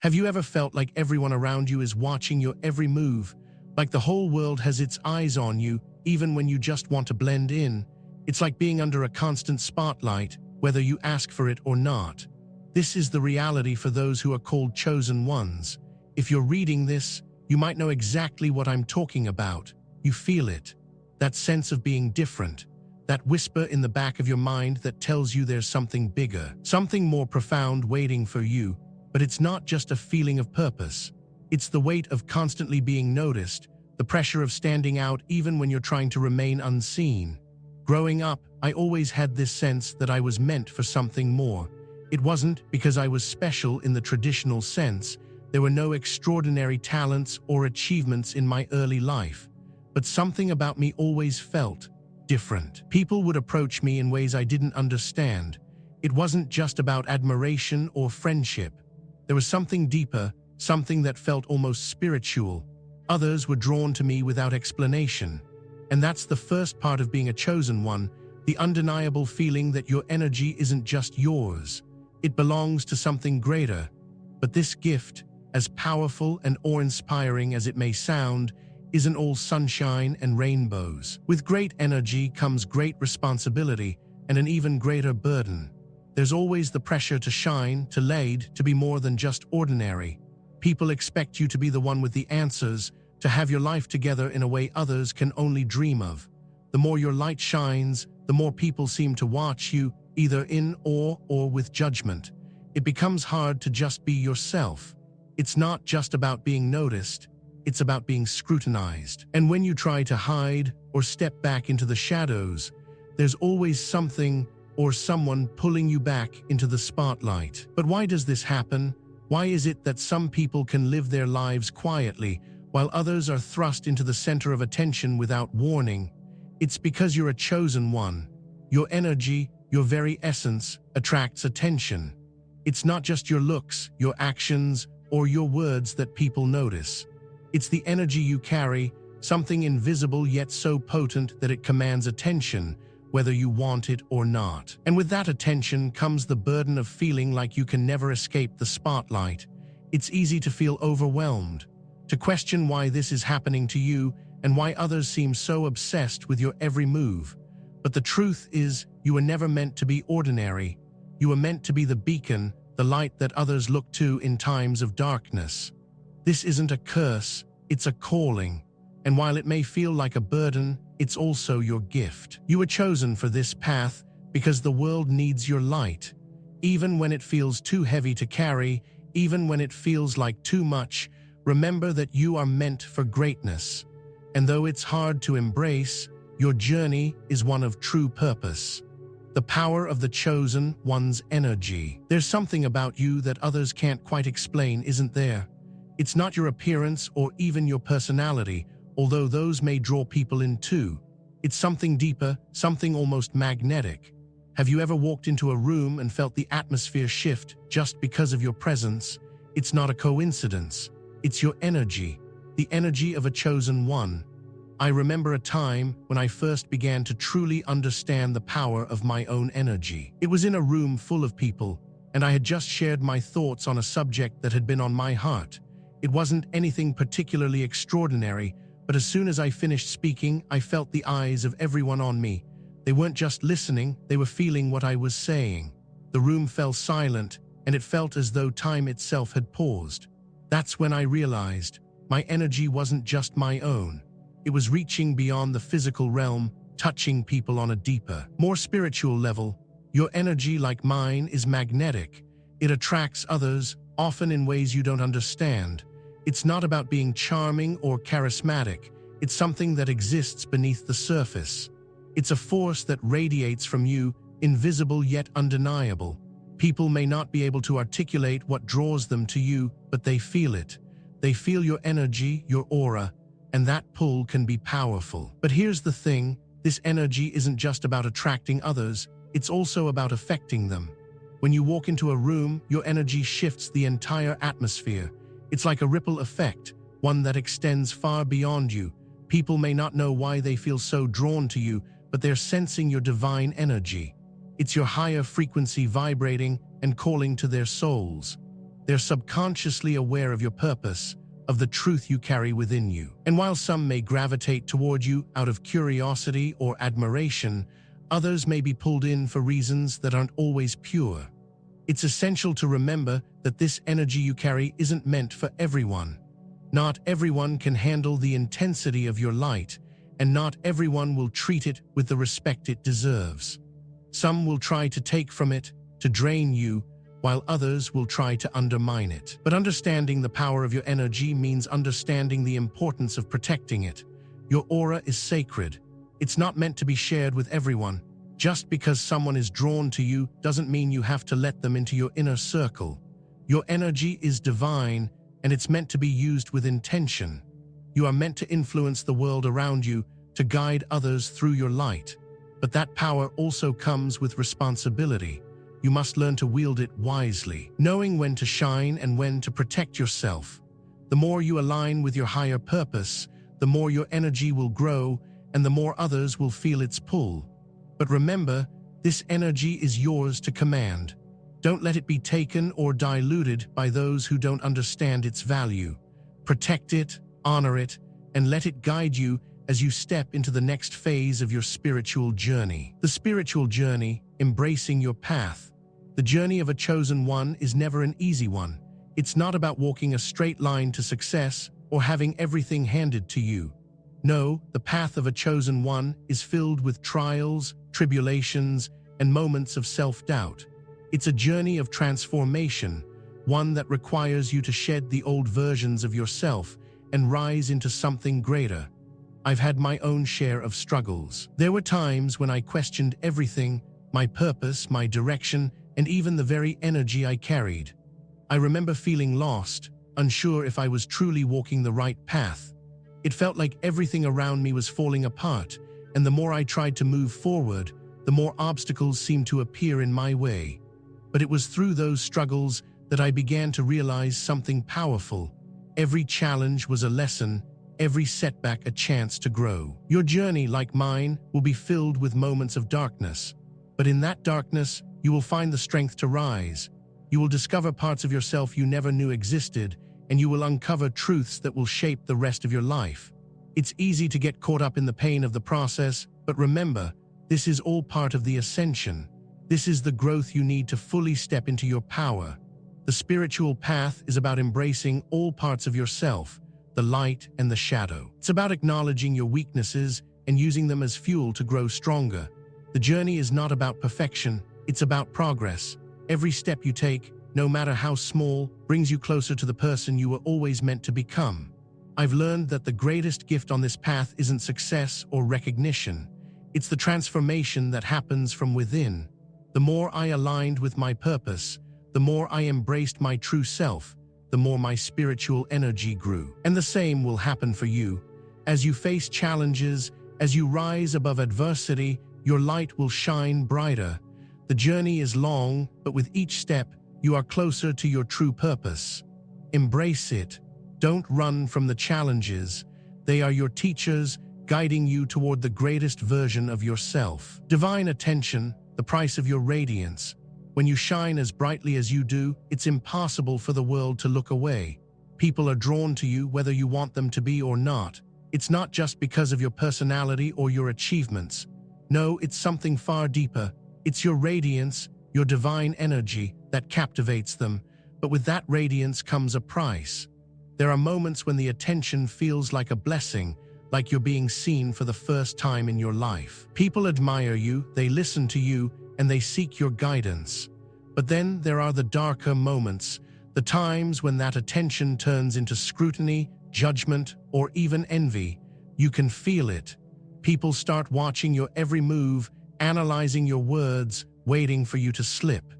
Have you ever felt like everyone around you is watching your every move, like the whole world has its eyes on you, even when you just want to blend in? It's like being under a constant spotlight, whether you ask for it or not. This is the reality for those who are called chosen ones. If you're reading this, you might know exactly what I'm talking about. You feel it. That sense of being different. That whisper in the back of your mind that tells you there's something bigger, something more profound waiting for you. But it's not just a feeling of purpose. It's the weight of constantly being noticed, the pressure of standing out even when you're trying to remain unseen. Growing up, I always had this sense that I was meant for something more. It wasn't because I was special in the traditional sense. There were no extraordinary talents or achievements in my early life. But something about me always felt different. People would approach me in ways I didn't understand. It wasn't just about admiration or friendship. There was something deeper, something that felt almost spiritual. Others were drawn to me without explanation. And that's the first part of being a chosen one, the undeniable feeling that your energy isn't just yours. It belongs to something greater. But this gift, as powerful and awe-inspiring as it may sound, isn't all sunshine and rainbows. With great energy comes great responsibility and an even greater burden. There's always the pressure to shine, to lead, to be more than just ordinary. People expect you to be the one with the answers, to have your life together in a way others can only dream of. The more your light shines, the more people seem to watch you, either in awe or with judgment. It becomes hard to just be yourself. It's not just about being noticed, it's about being scrutinized. And when you try to hide or step back into the shadows, there's always something or someone pulling you back into the spotlight. But why does this happen? Why is it that some people can live their lives quietly, while others are thrust into the center of attention without warning? It's because you're a chosen one. Your energy, your very essence, attracts attention. It's not just your looks, your actions, or your words that people notice. It's the energy you carry, something invisible yet so potent that it commands attention, whether you want it or not. And with that attention comes the burden of feeling like you can never escape the spotlight. It's easy to feel overwhelmed, to question why this is happening to you and why others seem so obsessed with your every move. But the truth is, you were never meant to be ordinary. You were meant to be the beacon, the light that others look to in times of darkness. This isn't a curse, it's a calling. And while it may feel like a burden, it's also your gift. You were chosen for this path because the world needs your light. Even when it feels too heavy to carry, even when it feels like too much, remember that you are meant for greatness. And though it's hard to embrace, your journey is one of true purpose. The power of the chosen one's energy. There's something about you that others can't quite explain, isn't there? It's not your appearance or even your personality, although those may draw people in too. It's something deeper, something almost magnetic. Have you ever walked into a room and felt the atmosphere shift just because of your presence? It's not a coincidence. It's your energy, the energy of a chosen one. I remember a time when I first began to truly understand the power of my own energy. It was in a room full of people, and I had just shared my thoughts on a subject that had been on my heart. It wasn't anything particularly extraordinary, but as soon as I finished speaking, I felt the eyes of everyone on me. They weren't just listening, they were feeling what I was saying. The room fell silent, and it felt as though time itself had paused. That's when I realized my energy wasn't just my own. It was reaching beyond the physical realm, touching people on a deeper, more spiritual level. Your energy, like mine, is magnetic. It attracts others, often in ways you don't understand. It's not about being charming or charismatic. It's something that exists beneath the surface. It's a force that radiates from you, invisible yet undeniable. People may not be able to articulate what draws them to you, but they feel it. They feel your energy, your aura, and that pull can be powerful. But here's the thing, this energy isn't just about attracting others, it's also about affecting them. When you walk into a room, your energy shifts the entire atmosphere. It's like a ripple effect, one that extends far beyond you. People may not know why they feel so drawn to you, but they're sensing your divine energy. It's your higher frequency vibrating and calling to their souls. They're subconsciously aware of your purpose, of the truth you carry within you. And while some may gravitate toward you out of curiosity or admiration, others may be pulled in for reasons that aren't always pure. It's essential to remember that this energy you carry isn't meant for everyone. Not everyone can handle the intensity of your light, and not everyone will treat it with the respect it deserves. Some will try to take from it, to drain you, while others will try to undermine it. But understanding the power of your energy means understanding the importance of protecting it. Your aura is sacred. It's not meant to be shared with everyone. Just because someone is drawn to you doesn't mean you have to let them into your inner circle. Your energy is divine, and it's meant to be used with intention. You are meant to influence the world around you, to guide others through your light. But that power also comes with responsibility. You must learn to wield it wisely, knowing when to shine and when to protect yourself. The more you align with your higher purpose, the more your energy will grow, and the more others will feel its pull. But remember, this energy is yours to command. Don't let it be taken or diluted by those who don't understand its value. Protect it, honor it, and let it guide you as you step into the next phase of your spiritual journey. The spiritual journey, embracing your path. The journey of a chosen one is never an easy one. It's not about walking a straight line to success or having everything handed to you. No, the path of a chosen one is filled with trials, tribulations, and moments of self-doubt. It's a journey of transformation, one that requires you to shed the old versions of yourself and rise into something greater. I've had my own share of struggles. There were times when I questioned everything, my purpose, my direction, and even the very energy I carried. I remember feeling lost, unsure if I was truly walking the right path. It felt like everything around me was falling apart, and the more I tried to move forward, the more obstacles seemed to appear in my way. But it was through those struggles that I began to realize something powerful. Every challenge was a lesson, every setback a chance to grow. Your journey, like mine, will be filled with moments of darkness. But in that darkness, you will find the strength to rise. You will discover parts of yourself you never knew existed, and you will uncover truths that will shape the rest of your life. It's easy to get caught up in the pain of the process, but remember, this is all part of the ascension. This is the growth you need to fully step into your power. The spiritual path is about embracing all parts of yourself, the light and the shadow. It's about acknowledging your weaknesses and using them as fuel to grow stronger. The journey is not about perfection, it's about progress. Every step you take, no matter how small, brings you closer to the person you were always meant to become. I've learned that the greatest gift on this path isn't success or recognition. It's the transformation that happens from within. The more I aligned with my purpose, the more I embraced my true self, the more my spiritual energy grew. And the same will happen for you. As you face challenges, as you rise above adversity, your light will shine brighter. The journey is long, but with each step, you are closer to your true purpose. Embrace it. Don't run from the challenges. They are your teachers, guiding you toward the greatest version of yourself. Divine attention, the price of your radiance. When you shine as brightly as you do, it's impossible for the world to look away. People are drawn to you whether you want them to be or not. It's not just because of your personality or your achievements. No, it's something far deeper. It's your radiance, your divine energy, that captivates them. But with that radiance comes a price. There are moments when the attention feels like a blessing, like you're being seen for the first time in your life. People admire you, they listen to you, and they seek your guidance. But then there are the darker moments, the times when that attention turns into scrutiny, judgment, or even envy. You can feel it. People start watching your every move, analyzing your words, waiting for you to slip.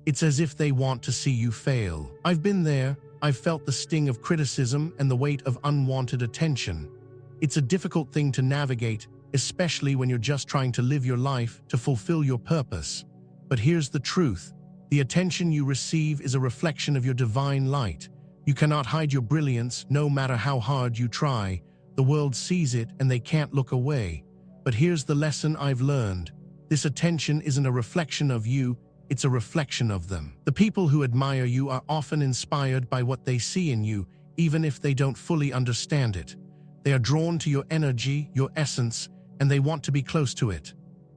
It's as if they want to see you fail. I've been there. I've felt the sting of criticism and the weight of unwanted attention. It's a difficult thing to navigate, especially when you're just trying to live your life to fulfill your purpose. But here's the truth. The attention you receive is a reflection of your divine light. You cannot hide your brilliance, no matter how hard you try. The world sees it and they can't look away. But here's the lesson I've learned. This attention isn't a reflection of you, it's a reflection of them. The people who admire you are often inspired by what they see in you, even if they don't fully understand it. They are drawn to your energy, your essence, and they want to be close to it.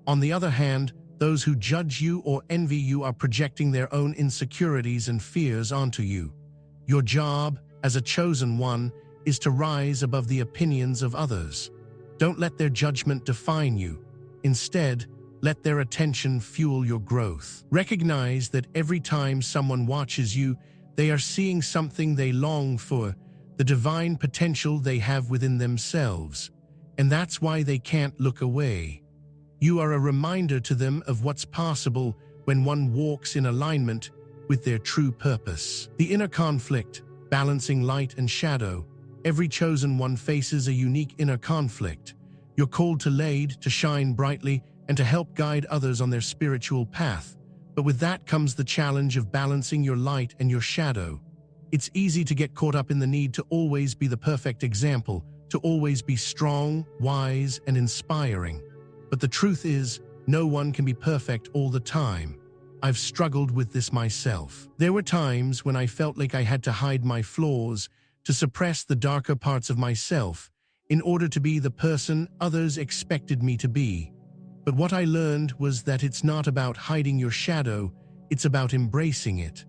On the other hand, those who judge you or envy you are projecting their own insecurities and fears onto you. Your job, as a chosen one, is to rise above the opinions of others. Don't let their judgment define you. Instead, let their attention fuel your growth. Recognize that every time someone watches you, they are seeing something they long for, the divine potential they have within themselves. And that's why they can't look away. You are a reminder to them of what's possible when one walks in alignment with their true purpose. The inner conflict, balancing light and shadow. Every chosen one faces a unique inner conflict. You're called to lead, to shine brightly, and to help guide others on their spiritual path. But with that comes the challenge of balancing your light and your shadow. It's easy to get caught up in the need to always be the perfect example, to always be strong, wise, and inspiring. But the truth is, no one can be perfect all the time. I've struggled with this myself. There were times when I felt like I had to hide my flaws, to suppress the darker parts of myself, in order to be the person others expected me to be. But what I learned was that it's not about hiding your shadow, it's about embracing it.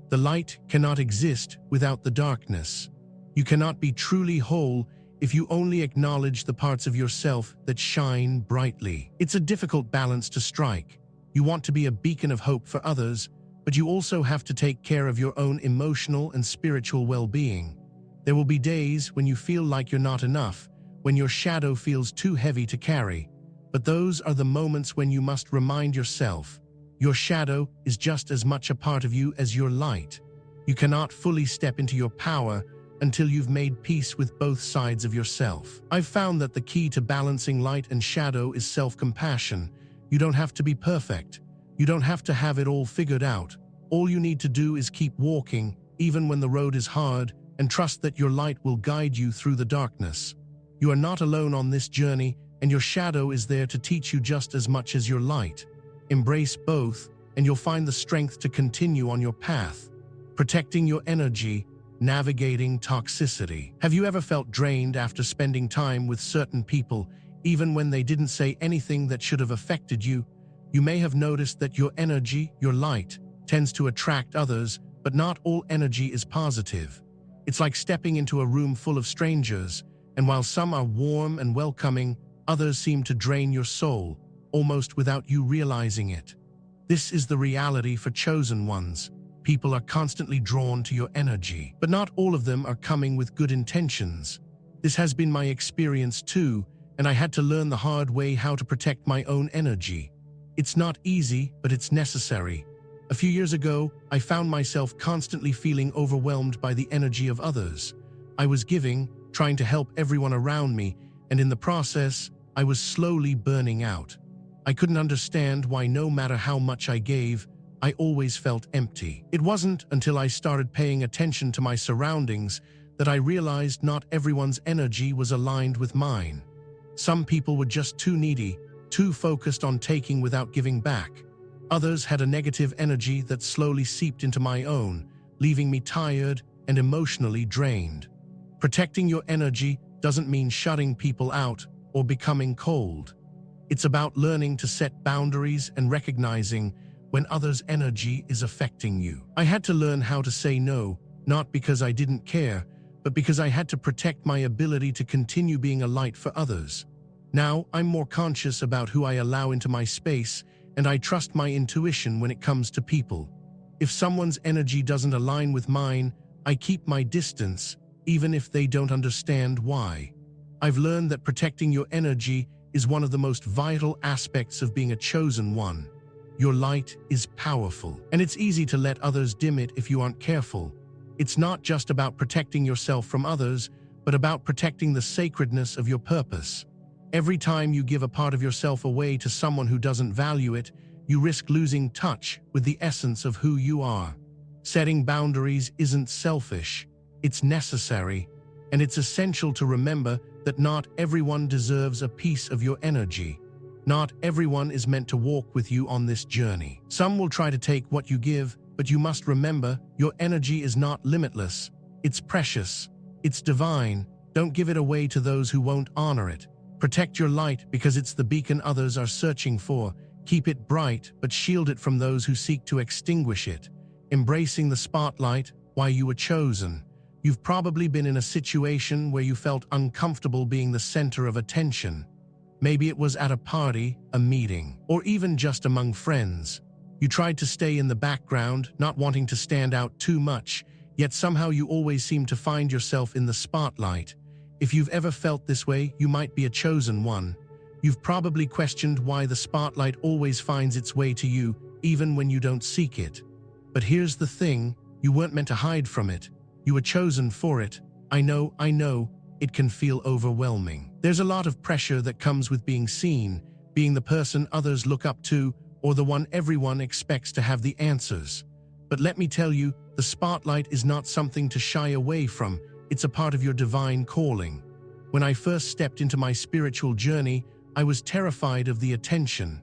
The light cannot exist without the darkness. You cannot be truly whole if you only acknowledge the parts of yourself that shine brightly. It's a difficult balance to strike. You want to be a beacon of hope for others, but you also have to take care of your own emotional and spiritual well-being. There will be days when you feel like you're not enough, when your shadow feels too heavy to carry. But those are the moments when you must remind yourself, your shadow is just as much a part of you as your light. You cannot fully step into your power until you've made peace with both sides of yourself. I've found that the key to balancing light and shadow is self-compassion. You don't have to be perfect. You don't have to have it all figured out. All you need to do is keep walking, even when the road is hard, and trust that your light will guide you through the darkness. You are not alone on this journey, and your shadow is there to teach you just as much as your light. Embrace both, and you'll find the strength to continue on your path, protecting your energy, navigating toxicity. Have you ever felt drained after spending time with certain people, even when they didn't say anything that should have affected you? You may have noticed that your energy, your light, tends to attract others, but not all energy is positive. It's like stepping into a room full of strangers, and while some are warm and welcoming, others seem to drain your soul, almost without you realizing it. This is the reality for chosen ones. People are constantly drawn to your energy, but not all of them are coming with good intentions. This has been my experience too, and I had to learn the hard way how to protect my own energy. It's not easy, but it's necessary. A few years ago, I found myself constantly feeling overwhelmed by the energy of others. I was giving, trying to help everyone around me, and in the process, I was slowly burning out. I couldn't understand why no matter how much I gave, I always felt empty. It wasn't until I started paying attention to my surroundings that I realized not everyone's energy was aligned with mine. Some people were just too needy, too focused on taking without giving back. Others had a negative energy that slowly seeped into my own, leaving me tired and emotionally drained. Protecting your energy doesn't mean shutting people out or becoming cold. It's about learning to set boundaries and recognizing when others' energy is affecting you. I had to learn how to say no, not because I didn't care, but because I had to protect my ability to continue being a light for others. Now, I'm more conscious about who I allow into my space, and I trust my intuition when it comes to people. If someone's energy doesn't align with mine, I keep my distance, even if they don't understand why. I've learned that protecting your energy is one of the most vital aspects of being a chosen one. Your light is powerful, and it's easy to let others dim it if you aren't careful. It's not just about protecting yourself from others, but about protecting the sacredness of your purpose. Every time you give a part of yourself away to someone who doesn't value it, you risk losing touch with the essence of who you are. Setting boundaries isn't selfish, it's necessary, and it's essential to remember that not everyone deserves a piece of your energy. Not everyone is meant to walk with you on this journey. Some will try to take what you give, but you must remember, your energy is not limitless. It's precious. It's divine. Don't give it away to those who won't honor it. Protect your light because it's the beacon others are searching for. Keep it bright, but shield it from those who seek to extinguish it. Embracing the spotlight, why you were chosen. You've probably been in a situation where you felt uncomfortable being the center of attention. Maybe it was at a party, a meeting, or even just among friends. You tried to stay in the background, not wanting to stand out too much, yet somehow you always seem to find yourself in the spotlight. If you've ever felt this way, you might be a chosen one. You've probably questioned why the spotlight always finds its way to you, even when you don't seek it. But here's the thing, you weren't meant to hide from it. You were chosen for it. I know, it can feel overwhelming. There's a lot of pressure that comes with being seen, being the person others look up to, or the one everyone expects to have the answers. But let me tell you, the spotlight is not something to shy away from. It's a part of your divine calling. When I first stepped into my spiritual journey, I was terrified of the attention.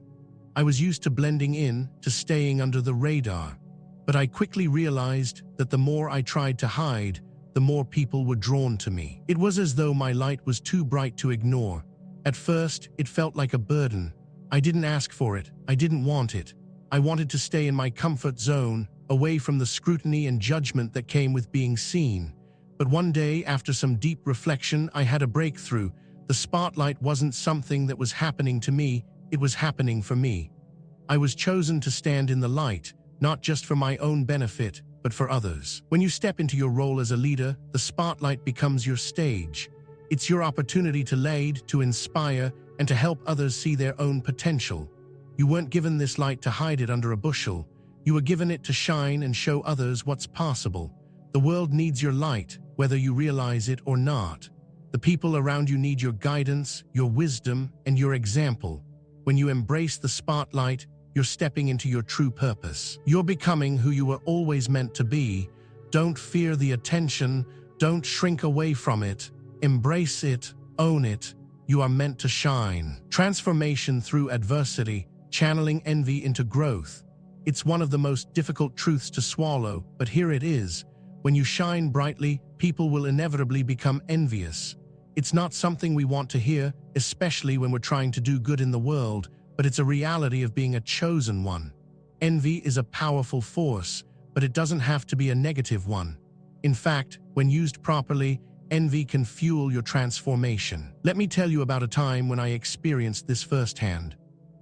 I was used to blending in, to staying under the radar. But I quickly realized that the more I tried to hide, the more people were drawn to me. It was as though my light was too bright to ignore. At first, it felt like a burden. I didn't ask for it. I didn't want it. I wanted to stay in my comfort zone, away from the scrutiny and judgment that came with being seen. But one day, after some deep reflection, I had a breakthrough. The spotlight wasn't something that was happening to me, it was happening for me. I was chosen to stand in the light, not just for my own benefit, but for others. When you step into your role as a leader, the spotlight becomes your stage. It's your opportunity to lead, to inspire, and to help others see their own potential. You weren't given this light to hide it under a bushel. You were given it to shine and show others what's possible. The world needs your light, whether you realize it or not. The people around you need your guidance, your wisdom, and your example. When you embrace the spotlight, you're stepping into your true purpose. You're becoming who you were always meant to be. Don't fear the attention. Don't shrink away from it. Embrace it. Own it. You are meant to shine. Transformation through adversity, channeling envy into growth. It's one of the most difficult truths to swallow, but here it is. When you shine brightly, people will inevitably become envious. It's not something we want to hear, especially when we're trying to do good in the world, but it's a reality of being a chosen one. Envy is a powerful force, but it doesn't have to be a negative one. In fact, when used properly, envy can fuel your transformation. Let me tell you about a time when I experienced this firsthand.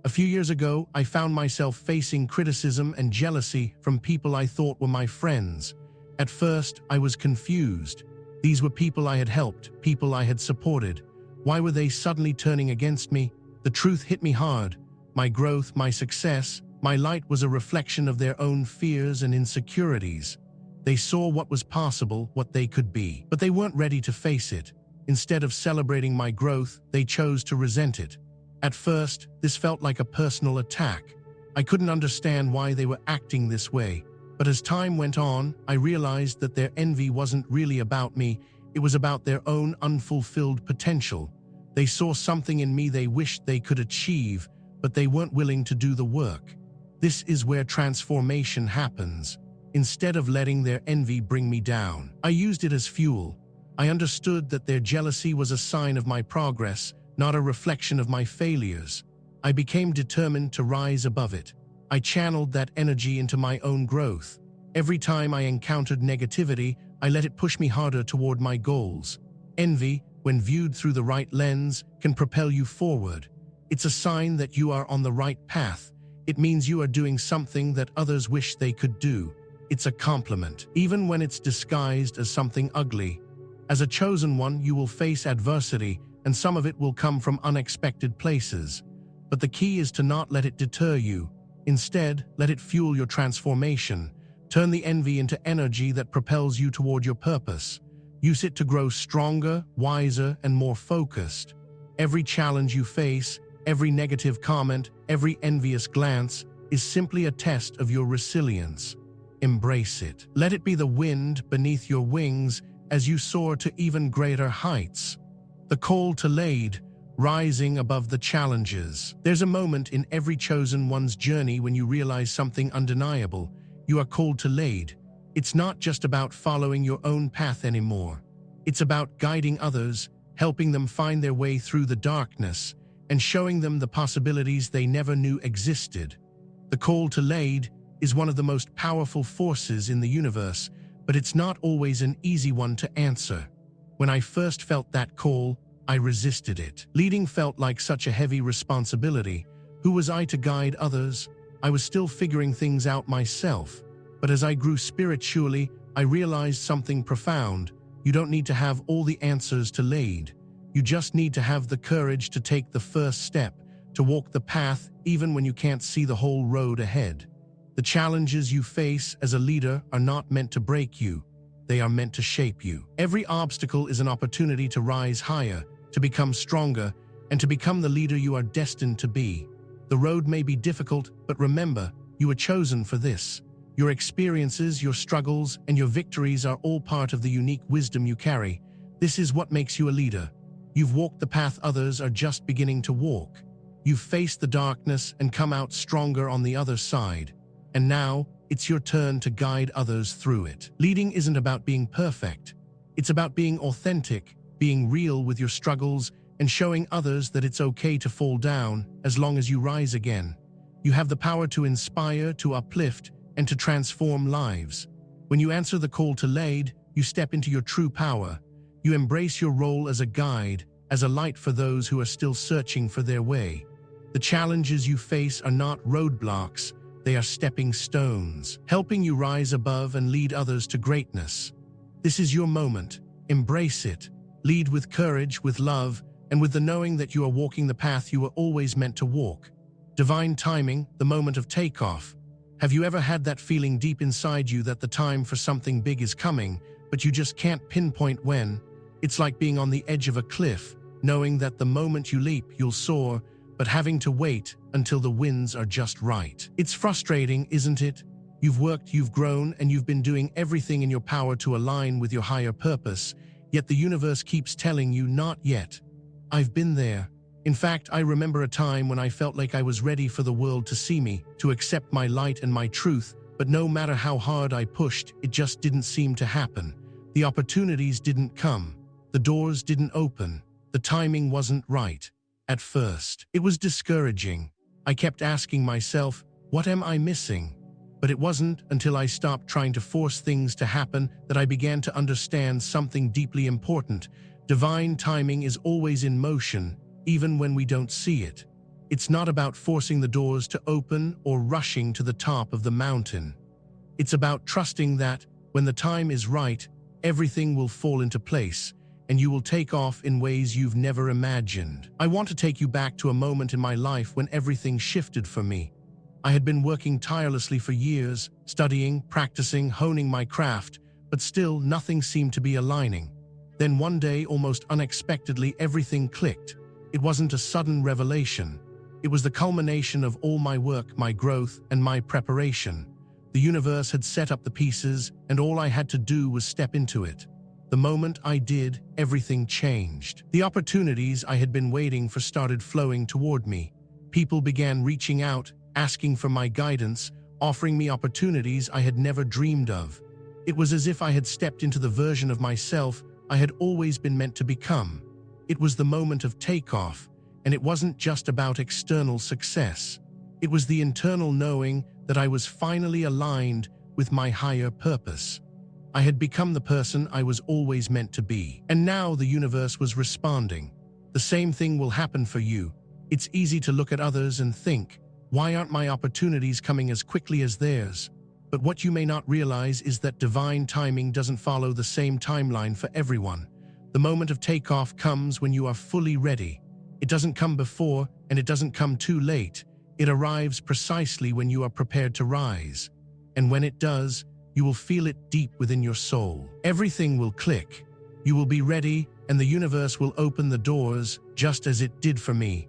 A few years ago, I found myself facing criticism and jealousy from people I thought were my friends. At first, I was confused. These were people I had helped, people I had supported. Why were they suddenly turning against me? The truth hit me hard. My growth, my success, my light was a reflection of their own fears and insecurities. They saw what was possible, what they could be, but they weren't ready to face it. Instead of celebrating my growth, they chose to resent it. At first, this felt like a personal attack. I couldn't understand why they were acting this way. But as time went on, I realized that their envy wasn't really about me. It was about their own unfulfilled potential. They saw something in me they wished they could achieve, but they weren't willing to do the work. This is where transformation happens. Instead of letting their envy bring me down, I used it as fuel. I understood that their jealousy was a sign of my progress, not a reflection of my failures. I became determined to rise above it. I channeled that energy into my own growth. Every time I encountered negativity, I let it push me harder toward my goals. Envy, when viewed through the right lens, can propel you forward. It's a sign that you are on the right path. It means you are doing something that others wish they could do. It's a compliment, even when it's disguised as something ugly. As a chosen one, you will face adversity, and some of it will come from unexpected places. But the key is to not let it deter you. Instead, let it fuel your transformation. Turn the envy into energy that propels you toward your purpose. Use it to grow stronger, wiser, and more focused. Every challenge you face, every negative comment, every envious glance is simply a test of your resilience. Embrace it. Let it be the wind beneath your wings as you soar to even greater heights. The call to lead, rising above the challenges. There's a moment in every chosen one's journey when you realize something undeniable. You are called to lead. It's not just about following your own path anymore. It's about guiding others, helping them find their way through the darkness, and showing them the possibilities they never knew existed. The call to lead is one of the most powerful forces in the universe, but it's not always an easy one to answer. When I first felt that call, I resisted it. Leading felt like such a heavy responsibility. Who was I to guide others? I was still figuring things out myself. But as I grew spiritually, I realized something profound. You don't need to have all the answers to lead. You just need to have the courage to take the first step, to walk the path even when you can't see the whole road ahead. The challenges you face as a leader are not meant to break you. They are meant to shape you. Every obstacle is an opportunity to rise higher, to become stronger, and to become the leader you are destined to be. The road may be difficult, but remember, you were chosen for this. Your experiences, your struggles, and your victories are all part of the unique wisdom you carry. This is what makes you a leader. You've walked the path others are just beginning to walk. You've faced the darkness and come out stronger on the other side. And now, it's your turn to guide others through it. Leading isn't about being perfect. It's about being authentic, being real with your struggles, and showing others that it's okay to fall down as long as you rise again. You have the power to inspire, to uplift, and to transform lives. When you answer the call to lead, you step into your true power. You embrace your role as a guide, as a light for those who are still searching for their way. The challenges you face are not roadblocks. They are stepping stones, helping you rise above and lead others to greatness. This is your moment. Embrace it. Lead with courage, with love, and with the knowing that you are walking the path you were always meant to walk. Divine timing, the moment of takeoff. Have you ever had that feeling deep inside you that the time for something big is coming, but you just can't pinpoint when? It's like being on the edge of a cliff, knowing that the moment you leap, you'll soar, but having to wait until the winds are just right. It's frustrating, isn't it? You've worked, you've grown, and you've been doing everything in your power to align with your higher purpose, yet the universe keeps telling you not yet. I've been there. In fact, I remember a time when I felt like I was ready for the world to see me, to accept my light and my truth, but no matter how hard I pushed, it just didn't seem to happen. The opportunities didn't come. The doors didn't open. The timing wasn't right. At first, it was discouraging. I kept asking myself, what am I missing? But it wasn't until I stopped trying to force things to happen that I began to understand something deeply important. Divine timing is always in motion, even when we don't see it. It's not about forcing the doors to open or rushing to the top of the mountain. It's about trusting that, when the time is right, everything will fall into place, and you will take off in ways you've never imagined. I want to take you back to a moment in my life when everything shifted for me. I had been working tirelessly for years, studying, practicing, honing my craft, but still nothing seemed to be aligning. Then one day, almost unexpectedly, everything clicked. It wasn't a sudden revelation. It was the culmination of all my work, my growth, and my preparation. The universe had set up the pieces, and all I had to do was step into it. The moment I did, everything changed. The opportunities I had been waiting for started flowing toward me. People began reaching out, asking for my guidance, offering me opportunities I had never dreamed of. It was as if I had stepped into the version of myself I had always been meant to become. It was the moment of takeoff, and it wasn't just about external success. It was the internal knowing that I was finally aligned with my higher purpose. I had become the person I was always meant to be. And now the universe was responding. The same thing will happen for you. It's easy to look at others and think, why aren't my opportunities coming as quickly as theirs? But what you may not realize is that divine timing doesn't follow the same timeline for everyone. The moment of takeoff comes when you are fully ready. It doesn't come before, and it doesn't come too late. It arrives precisely when you are prepared to rise. And when it does, you will feel it deep within your soul. Everything will click. You will be ready, and the universe will open the doors, just as it did for me.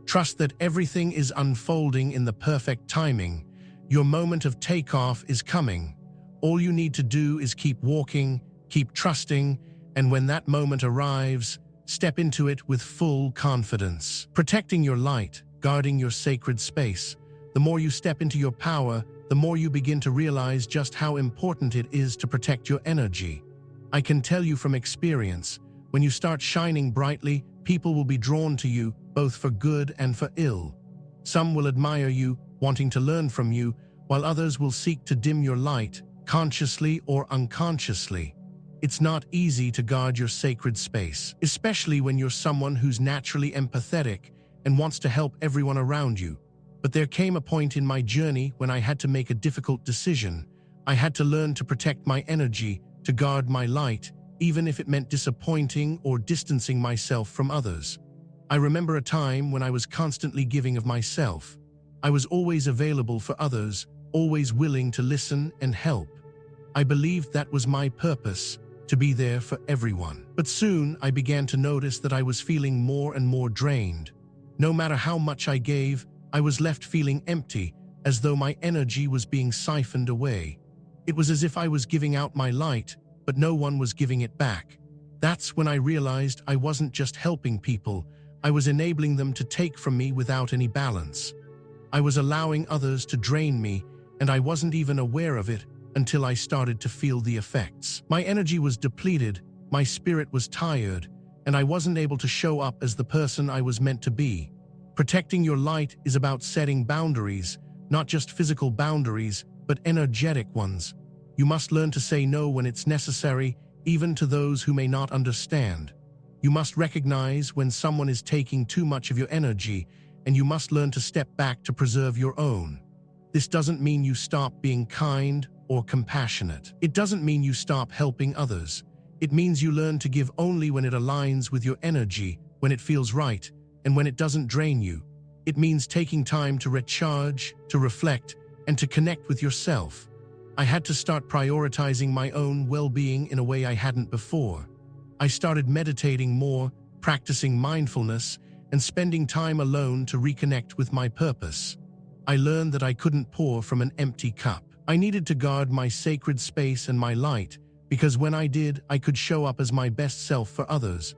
Trust that everything is unfolding in the perfect timing. Your moment of takeoff is coming. All you need to do is keep walking, keep trusting, and when that moment arrives, Step into it with full confidence. Protecting your light, guarding your sacred space. The more you step into your power, the more you begin to realize just how important it is to protect your energy. I can tell you from experience, when you start shining brightly, people will be drawn to you, both for good and for ill. Some will admire you, wanting to learn from you, while others will seek to dim your light, consciously or unconsciously. It's not easy to guard your sacred space, especially when you're someone who's naturally empathetic and wants to help everyone around you. But there came a point in my journey when I had to make a difficult decision. I had to learn to protect my energy, to guard my light, even if it meant disappointing or distancing myself from others. I remember a time when I was constantly giving of myself. I was always available for others, always willing to listen and help. I believed that was my purpose, to be there for everyone. But soon I began to notice that I was feeling more and more drained. No matter how much I gave, I was left feeling empty, as though my energy was being siphoned away. It was as if I was giving out my light, but no one was giving it back. That's when I realized I wasn't just helping people, I was enabling them to take from me without any balance. I was allowing others to drain me, and I wasn't even aware of it until I started to feel the effects. My energy was depleted, my spirit was tired, and I wasn't able to show up as the person I was meant to be. Protecting your light is about setting boundaries, not just physical boundaries, but energetic ones. You must learn to say no when it's necessary, even to those who may not understand. You must recognize when someone is taking too much of your energy, and you must learn to step back to preserve your own. This doesn't mean you stop being kind or compassionate. It doesn't mean you stop helping others. It means you learn to give only when it aligns with your energy, when it feels right, and when it doesn't drain you. It means taking time to recharge, to reflect, and to connect with yourself. I had to start prioritizing my own well-being in a way I hadn't before. I started meditating more, practicing mindfulness, and spending time alone to reconnect with my purpose. I learned that I couldn't pour from an empty cup. I needed to guard my sacred space and my light, because when I did, I could show up as my best self for others.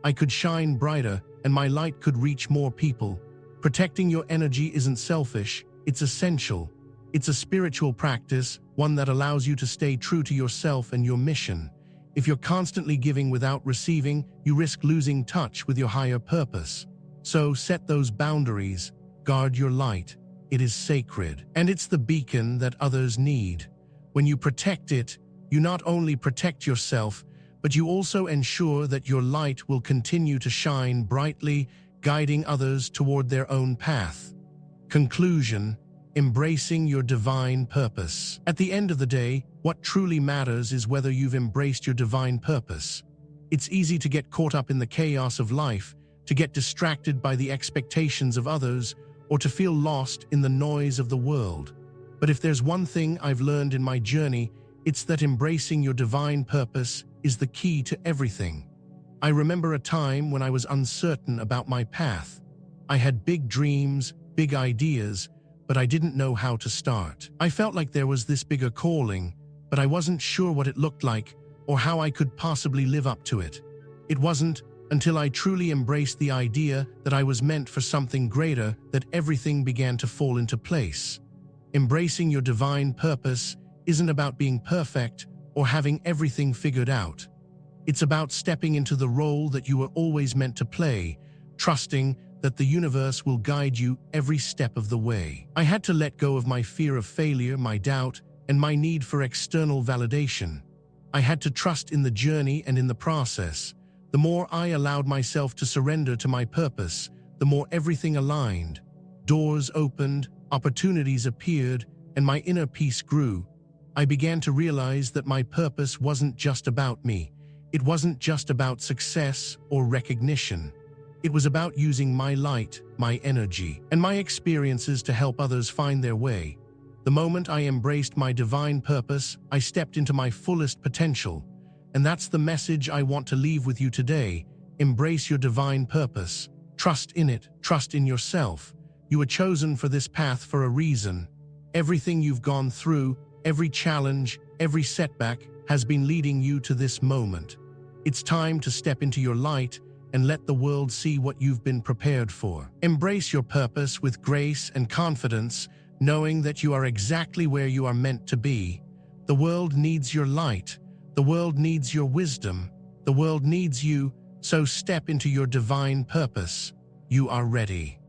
I could shine brighter, and my light could reach more people. Protecting your energy isn't selfish, it's essential. It's a spiritual practice, one that allows you to stay true to yourself and your mission. If you're constantly giving without receiving, you risk losing touch with your higher purpose. So set those boundaries, guard your light. It is sacred, and it's the beacon that others need. When you protect it, you not only protect yourself, but you also ensure that your light will continue to shine brightly, guiding others toward their own path. Conclusion: embracing your divine purpose. At the end of the day, what truly matters is whether you've embraced your divine purpose. It's easy to get caught up in the chaos of life, to get distracted by the expectations of others, or to feel lost in the noise of the world. But if there's one thing I've learned in my journey, it's that embracing your divine purpose is the key to everything. I remember a time when I was uncertain about my path. I had big dreams, big ideas, but I didn't know how to start. I felt like there was this bigger calling, but I wasn't sure what it looked like or how I could possibly live up to it. It wasn't until I truly embraced the idea that I was meant for something greater that everything began to fall into place. Embracing your divine purpose isn't about being perfect or having everything figured out. It's about stepping into the role that you were always meant to play, trusting that the universe will guide you every step of the way. I had to let go of my fear of failure, my doubt, and my need for external validation. I had to trust in the journey and in the process. The more I allowed myself to surrender to my purpose, the more everything aligned. Doors opened, opportunities appeared, and my inner peace grew. I began to realize that my purpose wasn't just about me. It wasn't just about success or recognition. It was about using my light, my energy, and my experiences to help others find their way. The moment I embraced my divine purpose, I stepped into my fullest potential. And that's the message I want to leave with you today. Embrace your divine purpose. Trust in it. Trust in yourself. You were chosen for this path for a reason. Everything you've gone through, every challenge, every setback has been leading you to this moment. It's time to step into your light and let the world see what you've been prepared for. Embrace your purpose with grace and confidence, knowing that you are exactly where you are meant to be. The world needs your light. The world needs your wisdom. The world needs you, so step into your divine purpose. You are ready.